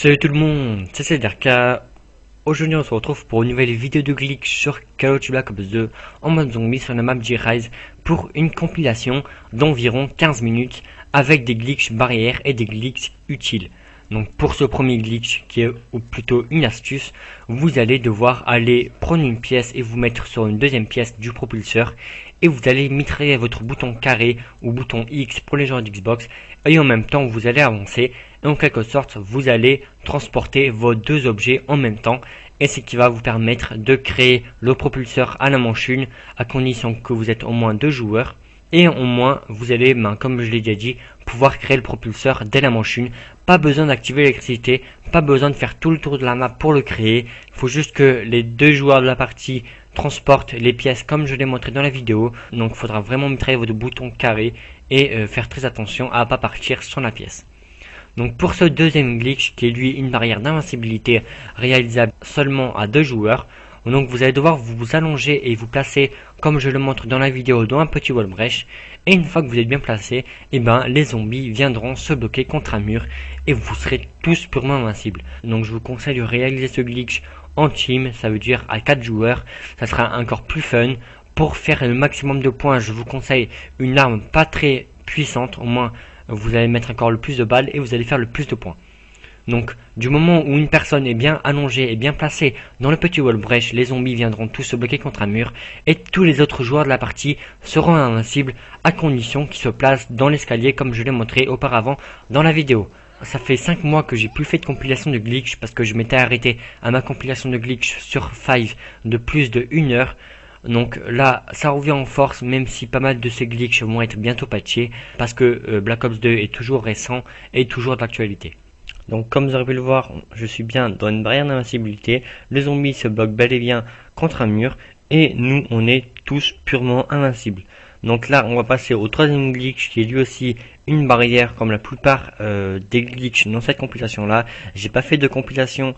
Salut tout le monde, c'est Derka. Aujourd'hui on se retrouve pour une nouvelle vidéo de glitch sur Call of Duty Black Ops 2 en mode zombie sur la map J-Rise pour une compilation d'environ 15 minutes avec des glitches barrières et des glitches utiles. Donc pour ce premier glitch qui est ou plutôt une astuce, vous allez devoir aller prendre une pièce et vous mettre sur une deuxième pièce du propulseur et vous allez mitrailler votre bouton carré ou bouton X pour les joueurs d'Xbox et en même temps vous allez avancer et en quelque sorte vous allez transporter vos deux objets en même temps et ce qui va vous permettre de créer le propulseur à la manche 1 à condition que vous êtes au moins deux joueurs. Et au moins, vous allez, comme je l'ai déjà dit, pouvoir créer le propulseur dès la manche 1. Pas besoin d'activer l'électricité, pas besoin de faire tout le tour de la map pour le créer. Il faut juste que les deux joueurs de la partie transportent les pièces comme je l'ai montré dans la vidéo. Donc il faudra vraiment mitrailler votre bouton carré et faire très attention à ne pas partir sans la pièce. Donc pour ce deuxième glitch, qui est lui une barrière d'invincibilité réalisable seulement à deux joueurs, donc vous allez devoir vous allonger et vous placer comme je le montre dans la vidéo dans un petit wall breach. Et une fois que vous êtes bien placé, les zombies viendront se bloquer contre un mur et vous serez tous purement invincibles. Donc je vous conseille de réaliser ce glitch en team, ça veut dire à 4 joueurs, ça sera encore plus fun. Pour faire le maximum de points, je vous conseille une arme pas très puissante, au moins vous allez mettre encore le plus de balles et vous allez faire le plus de points. Donc, du moment où une personne est bien allongée et bien placée dans le petit wall breach, les zombies viendront tous se bloquer contre un mur et tous les autres joueurs de la partie seront invincibles à condition qu'ils se placent dans l'escalier comme je l'ai montré auparavant dans la vidéo. Ça fait 5 mois que j'ai plus fait de compilation de glitch parce que je m'étais arrêté à ma compilation de glitch sur 5 de plus de 1 heure. Donc là, ça revient en force, même si pas mal de ces glitches vont être bientôt patchés parce que Black Ops 2 est toujours récent et toujours d'actualité. Donc comme vous aurez pu le voir, je suis bien dans une barrière d'invincibilité, le zombie se bloque bel et bien contre un mur, et nous on est tous purement invincibles. Donc là on va passer au troisième glitch qui est lui aussi une barrière comme la plupart des glitches dans cette compilation là. J'ai pas fait de compilation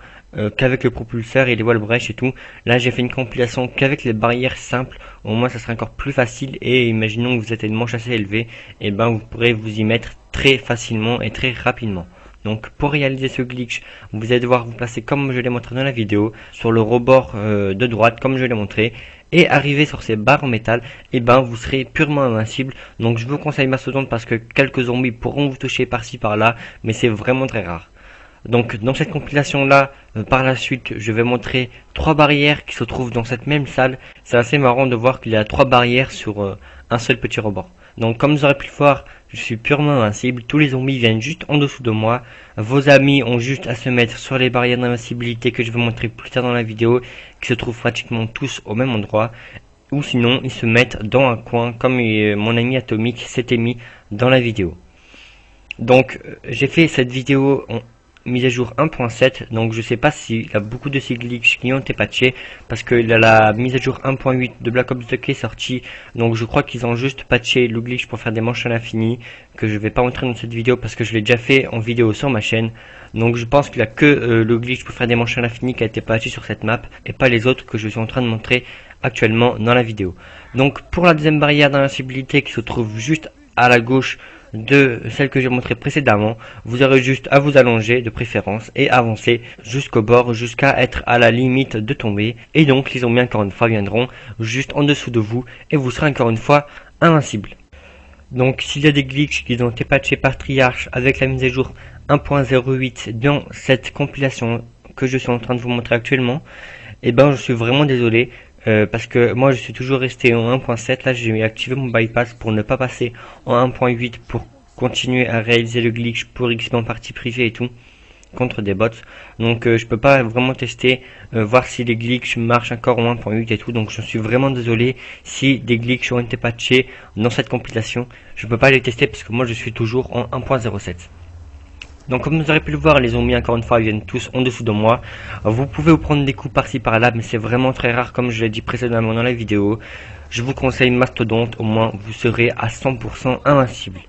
qu'avec le propulseur et les wall breach et tout. Là j'ai fait une compilation qu'avec les barrières simples, au moins ça sera encore plus facile et imaginons que vous êtes une manche assez élevée, et vous pourrez vous y mettre très facilement et très rapidement. Donc pour réaliser ce glitch, vous allez devoir vous placer comme je l'ai montré dans la vidéo, sur le rebord de droite comme je l'ai montré, et arriver sur ces barres en métal, vous serez purement invincible. Donc je vous conseille Mastodonte parce que quelques zombies pourront vous toucher par-ci par-là, mais c'est vraiment très rare. Donc dans cette compilation là, par la suite, je vais montrer 3 barrières qui se trouvent dans cette même salle. C'est assez marrant de voir qu'il y a 3 barrières sur un seul petit rebord. Donc comme vous aurez pu le voir, je suis purement invincible, tous les zombies viennent juste en dessous de moi. Vos amis ont juste à se mettre sur les barrières d'invincibilité que je vais montrer plus tard dans la vidéo, qui se trouvent pratiquement tous au même endroit. Ou sinon, ils se mettent dans un coin comme mon ami Atomic s'était mis dans la vidéo. Donc j'ai fait cette vidéo en mise à jour 1.7, donc je sais pas s'il y a beaucoup de ces glitches qui ont été patchés parce que il y a la mise à jour 1.8 de Black Ops 2 qui est sortie, donc je crois qu'ils ont juste patché le glitch pour faire des manches à l'infini que je vais pas montrer dans cette vidéo parce que je l'ai déjà fait en vidéo sur ma chaîne. Donc je pense qu'il y a que le glitch pour faire des manches à l'infini qui a été patché sur cette map et pas les autres que je suis en train de montrer actuellement dans la vidéo. Donc pour la deuxième barrière d'invincibilité qui se trouve juste à la gauche de celle que j'ai montré précédemment, vous aurez juste à vous allonger de préférence et avancer jusqu'au bord jusqu'à être à la limite de tomber, et donc les zombies encore une fois viendront juste en dessous de vous et vous serez encore une fois invincible. Donc s'il y a des glitches qui ont été patchés par Triarch avec la mise à jour 1.08 dans cette compilation que je suis en train de vous montrer actuellement, je suis vraiment désolé. Parce que moi je suis toujours resté en 1.7, là j'ai activé mon bypass pour ne pas passer en 1.8 pour continuer à réaliser le glitch pour XP en partie privée et tout, contre des bots. Donc je peux pas vraiment tester, voir si les glitches marchent encore en 1.8 et tout, donc je suis vraiment désolé si des glitches ont été patchés dans cette compilation. Je peux pas les tester parce que moi je suis toujours en 1.07. Donc comme vous aurez pu le voir, les zombies encore une fois viennent tous en dessous de moi. Vous pouvez vous prendre des coups par-ci par-là, mais c'est vraiment très rare comme je l'ai dit précédemment dans la vidéo. Je vous conseille Mastodonte, au moins vous serez à 100% invincible.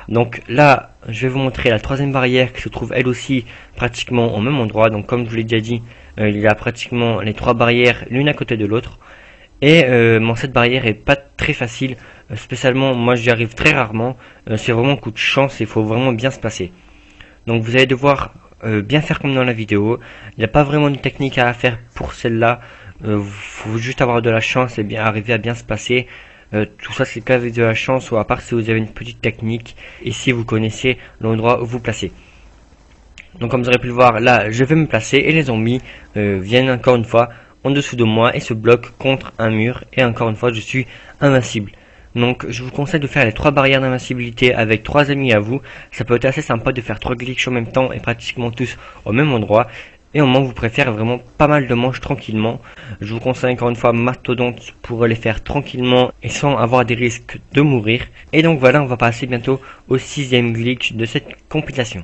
Donc là, je vais vous montrer la troisième barrière qui se trouve elle aussi pratiquement au même endroit. Donc comme je vous l'ai déjà dit, il y a pratiquement les 3 barrières l'une à côté de l'autre. Et cette barrière est pas très facile, spécialement moi j'y arrive très rarement. C'est vraiment un coup de chance, il faut vraiment bien se placer. Donc vous allez devoir bien faire comme dans la vidéo. Il n'y a pas vraiment de technique à faire pour celle-là. Faut juste avoir de la chance et bien arriver à bien se placer. Tout ça c'est qu'avec de la chance, ou à part si vous avez une petite technique et si vous connaissez l'endroit où vous placez. Donc comme vous aurez pu le voir, là je vais me placer et les zombies viennent encore une fois en dessous de moi et se bloquent contre un mur, et encore une fois je suis invincible. Donc je vous conseille de faire les 3 barrières d'invincibilité avec 3 amis à vous. Ça peut être assez sympa de faire 3 glitches en même temps et pratiquement tous au même endroit. Et au moment où vous préférez vraiment pas mal de manches tranquillement, je vous conseille encore une fois Mastodonte pour les faire tranquillement et sans avoir des risques de mourir. Et donc voilà, on va passer bientôt au 6e glitch de cette compilation.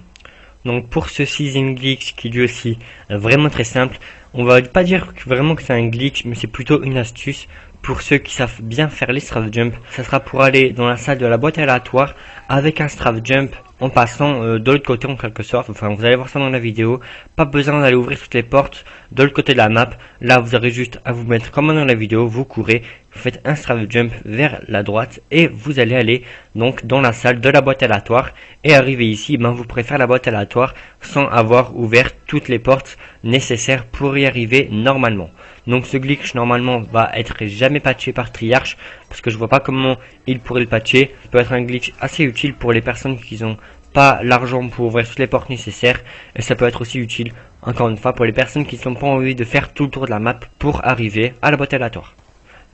Donc pour ce 6e glitch qui lui aussi vraiment très simple, on va pas dire vraiment que c'est un glitch, mais c'est plutôt une astuce. Pour ceux qui savent bien faire les strafe jump, ça sera pour aller dans la salle de la boîte aléatoire avec un strafe jump en passant de l'autre côté en quelque sorte. Enfin, vous allez voir ça dans la vidéo. Pas besoin d'aller ouvrir toutes les portes de l'autre côté de la map. Là, vous aurez juste à vous mettre comme dans la vidéo, vous courez, vous faites un strafe jump vers la droite et vous allez aller donc dans la salle de la boîte aléatoire. Et arriver ici, ben, vous pourrez faire la boîte aléatoire sans avoir ouvert toutes les portes nécessaires pour y arriver normalement. Donc ce glitch normalement va être jamais patché par Triarch, parce que je vois pas comment il pourrait le patcher. Ça peut être un glitch assez utile pour les personnes qui n'ont pas l'argent pour ouvrir toutes les portes nécessaires, et ça peut être aussi utile encore une fois pour les personnes qui n'ont pas envie de faire tout le tour de la map pour arriver à la boîte aléatoire.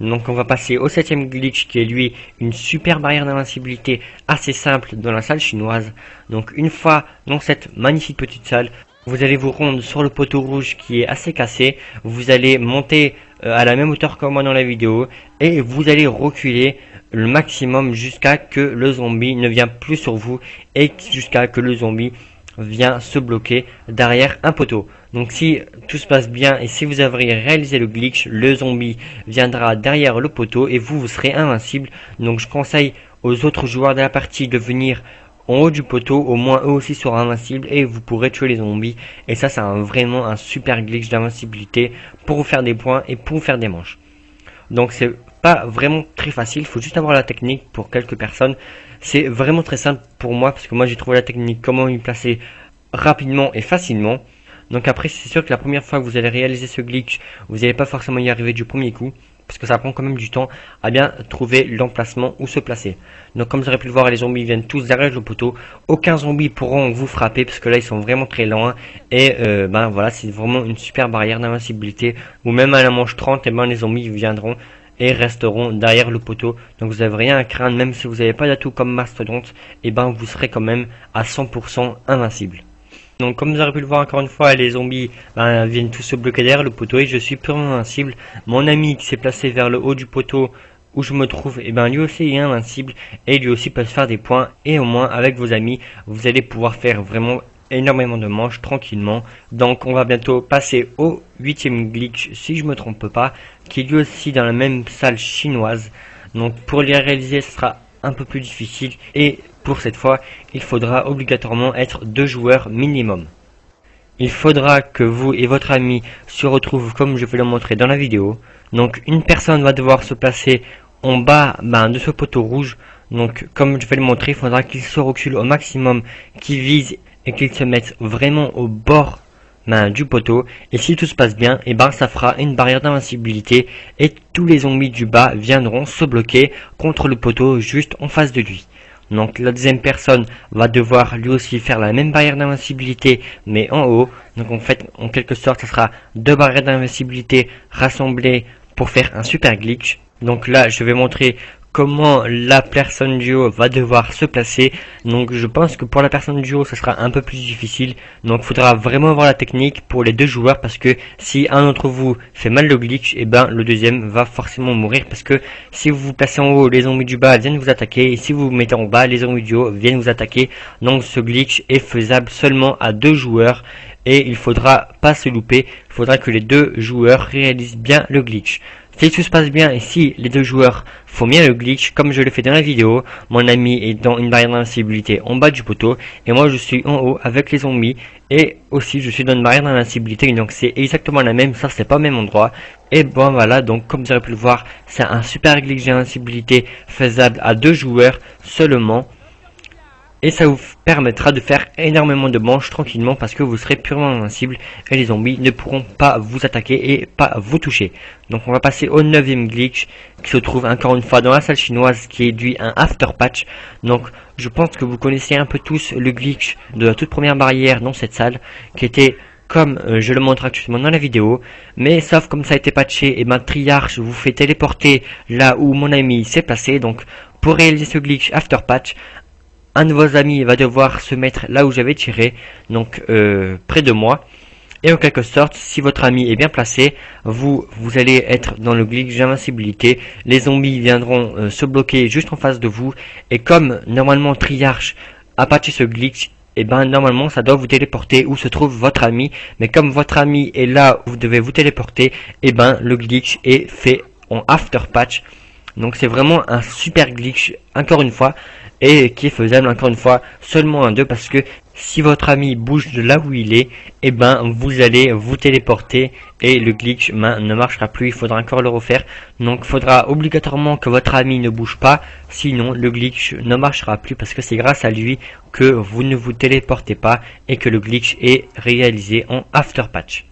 Donc on va passer au 7e glitch qui est lui une super barrière d'invincibilité assez simple dans la salle chinoise. Donc une fois dans cette magnifique petite salle, vous allez vous rendre sur le poteau rouge qui est assez cassé, vous allez monter à la même hauteur que moi dans la vidéo et vous allez reculer le maximum jusqu'à que le zombie ne vienne plus sur vous et jusqu'à que le zombie vient se bloquer derrière un poteau. Donc si tout se passe bien et si vous avez réalisé le glitch, le zombie viendra derrière le poteau et vous serez invincible. Donc je conseille aux autres joueurs de la partie de venir en haut du poteau, au moins eux aussi seront invincibles et vous pourrez tuer les zombies. Et ça c'est vraiment un super glitch d'invincibilité pour vous faire des points et pour vous faire des manches. Donc c'est pas vraiment très facile, il faut juste avoir la technique pour quelques personnes. C'est vraiment très simple pour moi parce que moi j'ai trouvé la technique comment y placer rapidement et facilement. Donc après c'est sûr que la première fois que vous allez réaliser ce glitch, vous n'allez pas forcément y arriver du premier coup, parce que ça prend quand même du temps à bien trouver l'emplacement où se placer. Donc comme vous aurez pu le voir, les zombies viennent tous derrière le poteau. Aucun zombie pourront vous frapper parce que là ils sont vraiment très loin. Et ben voilà, c'est vraiment une super barrière d'invincibilité. Ou même à la manche 30, et ben les zombies viendront et resteront derrière le poteau. Donc vous n'avez rien à craindre, même si vous n'avez pas d'atout comme Mastodonte, et ben vous serez quand même à 100% invincible. Donc comme vous aurez pu le voir encore une fois, les zombies viennent tous se bloquer derrière le poteau et je suis purement invincible. Mon ami qui s'est placé vers le haut du poteau où je me trouve, et ben lui aussi est invincible et lui aussi peut se faire des points. Et au moins avec vos amis, vous allez pouvoir faire vraiment énormément de manches tranquillement. Donc on va bientôt passer au 8e glitch si je me trompe pas, qui est lui aussi dans la même salle chinoise. Donc pour les réaliser, ce sera un peu plus difficile et pour cette fois, il faudra obligatoirement être 2 joueurs minimum. Il faudra que vous et votre ami se retrouvent comme je vais le montrer dans la vidéo. Donc une personne va devoir se placer en bas de ce poteau rouge. Donc comme je vais le montrer, il faudra qu'il se recule au maximum, qu'il vise et qu'il se mette vraiment au bord du poteau. Et si tout se passe bien, et ben ça fera une barrière d'invincibilité et tous les zombies du bas viendront se bloquer contre le poteau juste en face de lui. Donc la deuxième personne va devoir lui aussi faire la même barrière d'invincibilité mais en haut. Donc en fait, en quelque sorte, ça sera 2 barrières d'invincibilité rassemblées pour faire un super glitch. Donc là, je vais montrer comment la personne du haut va devoir se placer. Donc je pense que pour la personne du haut, ça sera un peu plus difficile. Donc il faudra vraiment avoir la technique pour les 2 joueurs, parce que si un d'entre vous fait mal le glitch, et ben le deuxième va forcément mourir, parce que si vous vous placez en haut, les zombies du bas viennent vous attaquer, et si vous vous mettez en bas, les zombies du haut viennent vous attaquer. Donc ce glitch est faisable seulement à 2 joueurs. Et il faudra pas se louper, il faudra que les 2 joueurs réalisent bien le glitch. Si tout se passe bien et si les 2 joueurs font bien le glitch, comme je l'ai fait dans la vidéo, mon ami est dans une barrière d'invincibilité en bas du poteau et moi je suis en haut avec les zombies et aussi je suis dans une barrière d'invincibilité, donc c'est exactement la même, ça c'est pas au même endroit. Et bon voilà, donc comme vous aurez pu le voir, c'est un super glitch d'invincibilité faisable à 2 joueurs seulement. Et ça vous permettra de faire énormément de manches tranquillement parce que vous serez purement invincible et les zombies ne pourront pas vous attaquer et pas vous toucher. Donc on va passer au 9e glitch qui se trouve encore une fois dans la salle chinoise, qui est dû un after patch. Donc je pense que vous connaissez un peu tous le glitch de la toute première barrière dans cette salle qui était comme je le montre actuellement dans la vidéo, mais sauf comme ça a été patché, et ben Triarch vous fait téléporter là où mon ami s'est placé. Donc pour réaliser ce glitch after patch, un de vos amis va devoir se mettre là où j'avais tiré, donc près de moi. Et en quelque sorte, si votre ami est bien placé, vous allez être dans le glitch d'invincibilité. Les zombies viendront se bloquer juste en face de vous. Et comme normalement Triarch a patché ce glitch, et ben normalement ça doit vous téléporter où se trouve votre ami. Mais comme votre ami est là où vous devez vous téléporter, et ben le glitch est fait en after patch. Donc c'est vraiment un super glitch encore une fois, et qui est faisable encore une fois seulement un 2, parce que si votre ami bouge de là où il est, et ben vous allez vous téléporter et le glitch ne marchera plus, il faudra encore le refaire. Donc il faudra obligatoirement que votre ami ne bouge pas, sinon le glitch ne marchera plus, parce que c'est grâce à lui que vous ne vous téléportez pas et que le glitch est réalisé en after patch.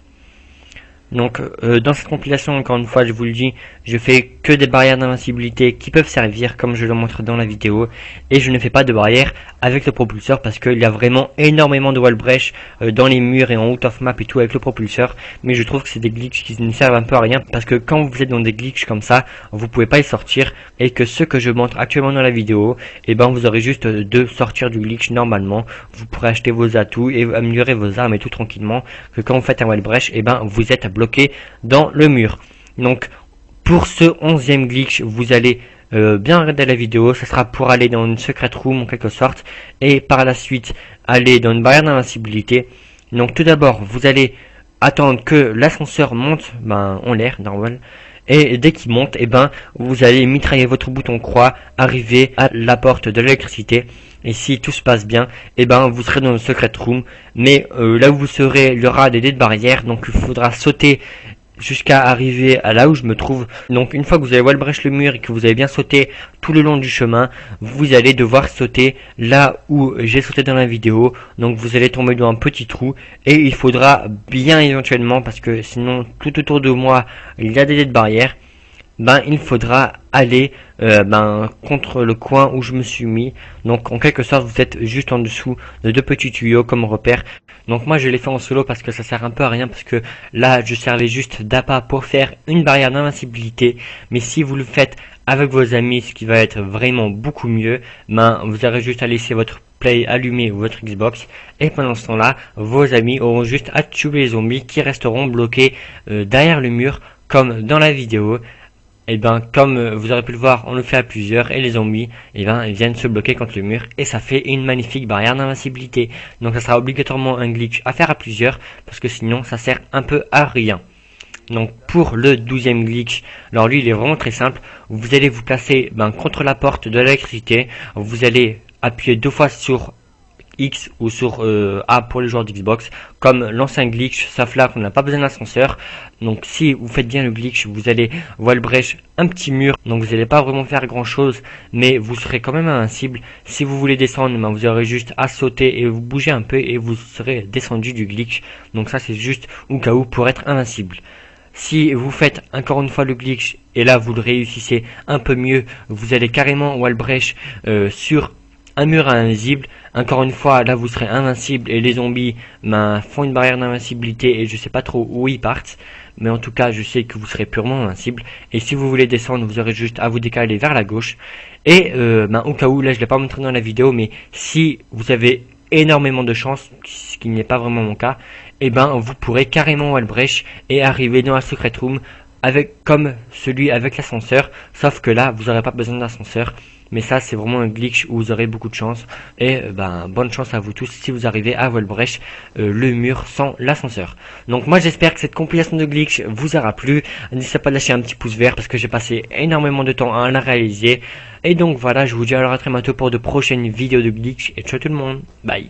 Donc dans cette compilation, encore une fois je vous le dis, je fais que des barrières d'invincibilité qui peuvent servir comme je le montre dans la vidéo, et je ne fais pas de barrières avec le propulseur parce qu'il y a vraiment énormément de wall breach dans les murs et en out of map et tout avec le propulseur. Mais je trouve que c'est des glitches qui ne servent un peu à rien, parce que quand vous êtes dans des glitches comme ça, vous pouvez pas y sortir, et que ce que je montre actuellement dans la vidéo, et ben vous aurez juste de sortir du glitch normalement. Vous pourrez acheter vos atouts et améliorer vos armes et tout tranquillement, que quand vous faites un wall breach, et ben vous êtes bloqué dans le mur. Donc pour ce 11e glitch, vous allez bien regarder la vidéo. Ça sera pour aller dans une secret room en quelque sorte, et par la suite aller dans une barrière d'invincibilité. Donc tout d'abord vous allez attendre que l'ascenseur monte en l'air normal, et dès qu'il monte, et ben vous allez mitrailler votre bouton croix, arriver à la porte de l'électricité. Et si tout se passe bien, et ben vous serez dans le secret room, mais là où vous serez, il y aura des dés de barrière, donc il faudra sauter jusqu'à arriver à là où je me trouve. Donc une fois que vous avez wall breach le mur et que vous avez bien sauté tout le long du chemin, vous allez devoir sauter là où j'ai sauté dans la vidéo. Donc vous allez tomber dans un petit trou, et il faudra bien éventuellement, parce que sinon tout autour de moi il y a des dés de barrière, il faudra aller contre le coin où je me suis mis. Donc en quelque sorte vous êtes juste en dessous de deux petits tuyaux comme repère. Donc moi je l'ai fait en solo parce que ça sert un peu à rien, parce que là je servais juste d'appât pour faire une barrière d'invincibilité. Mais si vous le faites avec vos amis, ce qui va être vraiment beaucoup mieux, vous aurez juste à laisser votre play allumé ou votre Xbox, et pendant ce temps là vos amis auront juste à tuer les zombies qui resteront bloqués derrière le mur comme dans la vidéo. Et comme vous aurez pu le voir, on le fait à plusieurs, et les zombies, ils viennent se bloquer contre le mur, et ça fait une magnifique barrière d'invincibilité. Donc ça sera obligatoirement un glitch à faire à plusieurs, parce que sinon ça sert un peu à rien. Donc pour le 12e glitch, alors lui il est vraiment très simple. Vous allez vous placer contre la porte de l'électricité, vous allez appuyer 2 fois sur X ou sur A pour les joueurs d'Xbox, comme l'ancien glitch, sauf là qu'on n'a pas besoin d'ascenseur. Donc si vous faites bien le glitch, vous allez wall breach un petit mur, donc vous n'allez pas vraiment faire grand chose, mais vous serez quand même invincible. Si vous voulez descendre, vous aurez juste à sauter et vous bouger un peu, et vous serez descendu du glitch. Donc ça c'est juste au cas où pour être invincible. Si vous faites encore une fois le glitch, et là vous le réussissez un peu mieux, vous allez carrément wall breach sur un mur invisible. Encore une fois, là vous serez invincible, et les zombies font une barrière d'invincibilité, et je sais pas trop où ils partent, mais en tout cas je sais que vous serez purement invincible. Et si vous voulez descendre, vous aurez juste à vous décaler vers la gauche. Et au cas où, là je l'ai pas montré dans la vidéo, mais si vous avez énormément de chance, ce qui n'est pas vraiment mon cas, et vous pourrez carrément wall breach et arriver dans la secret room comme celui avec l'ascenseur, sauf que là vous n'aurez pas besoin d'ascenseur. Mais ça c'est vraiment un glitch où vous aurez beaucoup de chance, et bonne chance à vous tous si vous arrivez à wall breach le mur sans l'ascenseur. Donc moi j'espère que cette compilation de glitch vous aura plu. N'hésitez pas à lâcher un petit pouce vert, parce que j'ai passé énormément de temps à la réaliser. Et donc voilà, je vous dis alors à très bientôt pour de prochaines vidéos de glitch, et ciao tout le monde, bye.